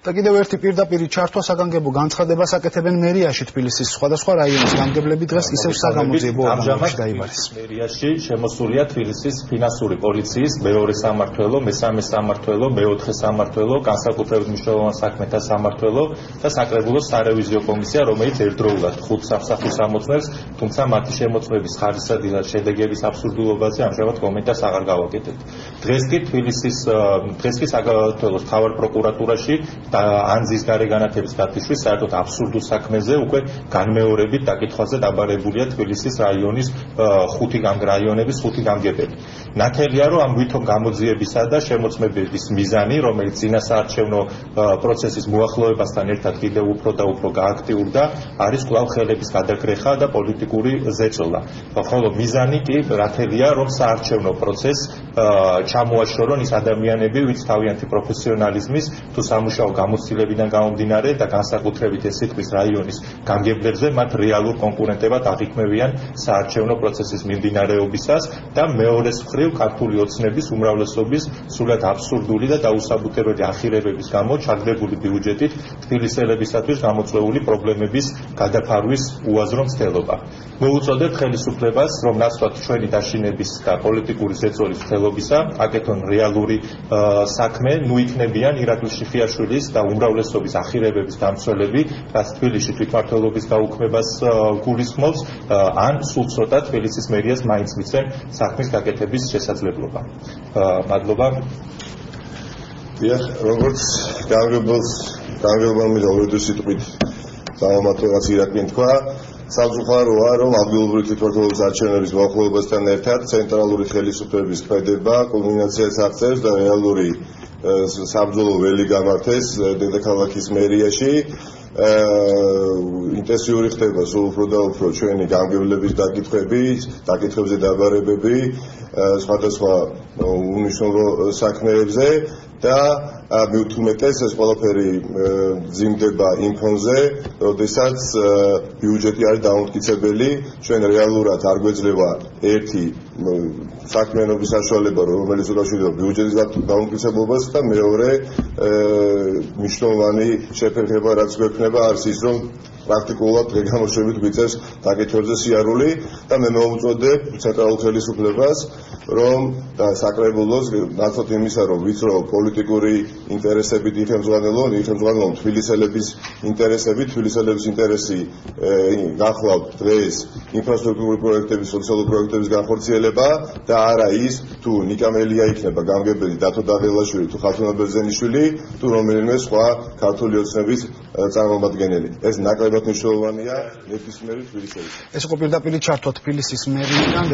და კიდევ ერთი პირდაპირი ჩართვა საგანგებო განცხადებას აკეთებენ მერიაში თბილისის სხვადასხვა რაიონის გამგებლები დღეს ისევ საგამოძიებო ორგანოებში დაიბარეს. მერიაში შემოსულია თბილისის ფინანსური პოლიციის მეორე სამმართველო, მესამე სამმართველო, მეოთხე სამმართველო, განსაკუთრებით მნიშვნელოვან საქმეთა სამმართველო და საკრებულოს სარევიზიო კომისია, რომელიც ერთდროულად 5 სამსახურს ამოწმებს, თუმცა მათი შემოწმების ხარისხსა და შედეგების აბსურდულობაზე ამჟამად კომენტარს აღარ გავაკეთებთ. დღეს კი საქართველოს მთავარ პროკურატურაში და ანზის გარეგანათების გათიშვის საერთოდ აბსურდულ საქმეზე უკვე განმეორებით დაკითხვაზე დაბარებულია თბილისის რაიონის 5 რაიონების 5 გამგებელი. ნათელია, რომ ამ ვითომ გამოძიებისა და შემოწმების მიზანი, რომელიც წინასაარჩევნო პროცესის მოახლოებასთან ერთად კიდევ უფრო და უფრო გააქტიურდა, არის კვლავ ხელების გადაკრეხა და პოლიტიკური ზეწოლა. ხოლო მიზანი კი ნათელია, რომ საარჩევნო პროცესს ჩამოაშორონ ის ადამიანები, ვინც თავიანთი პროფესიონალიზმის თუ სამუშაო გამოცდილებიდან გამომდინარე და განსაკუთრებით ეს სიტყვის რაიონის გამგებლებზე მათ რეალურ კონკურენტებად აღიქმევიან საარჩევნო პროცესის მიმდინარეობისას და მეორეს მხრივ ქართული ოცნების უმრავლესობის სულად აბსურდული და დაუსაბუთებელი ახირებების გამო ჩაგდებული ბიუჯეტით თბილისელებისათვის გამოწვეული პრობლემების გადაფარვის უაზრო მცდელობა. მოვუწოდებთ ხელისუფლებას, რომ ნაცვლად ჩვენი დაშინების და პოლიტიკური ზეწოლის მცდელობისა აკეთონ რეალური საქმე, ნუ იქნებიან ირაკლი შიხიაშვილის და უმრავლესობის ახირებების დამცველები, რაც თბილისში თვითმმართველობის გაუქმებას გულისხმობს, ან სულ ცოტა თბილისის მერიას მაინც მიცემ საქმის გაკეთების შესაძლებლობა. მადლობა. როგორც გამგებელმა მიდავრედი სიტყვით სამომატოაც ირაკლიმ თქვა, სამწუხაროა, რომ ადგილობრივი თვითმმართველობის არჩევნების მოახლოებასთან ერთად ცენტრალური ხელისუფლების ქმედება კულმინაციას აღწევს და რეალური საბრძოლო ველი გამართეს დედაქალაქის მერიაში. ინტენსიური ხდება სულ უფრო და უფრო ჩვენი გამგებლების დაკითხვებზე დაბარებები სხვადასხვა უნიშნულო საქმეებზე და მიუთმეტეს ეს ყველაფერი ძიმდება იმ ფონზე, როდესაც ბიუჯეტი არის დამამტკიცებელი, ჩვენ რეალურად არ გვეძლევა ერთი საქმიანობის საშუალება, რომელიც უკავშირდება ბიუჯეტის დამამტკიცებლობას და მეორე მნიშვნელოვანი შეფერხება, რაც გვექნება, არის ის, რომ პრაქტიკულად გამოშვებით გვიწევს დაკითხვებზე სიარული და მე მოვუწოდებ ცენტრალურ ხელისუფლებას, რომ და საკრებულოს ნაცვლად იმისა, რომ ვიწრო პოლიტიკური ინტერესებით იხელმძღვანელონ თბილისელების ინტერესი გახლავთ დღეს ინფრასტრუქტურული პროექტების, სოციალური პროექტების განხორციელება და არა ის, თუ ნიკამელია იქნება გამგებელი დათო დაღელაშვილი, თუ ხათუნა ბერძენიშვილი, თუ რომელიმე სხვა ქართული ოცნების წარმომადგენელი. ეს ნაკლებად მნიშვნელოვანია ნებისმიერი თბილისელის. ეს იყო პირდაპირი ჩართვა თბილისის მერიიდან.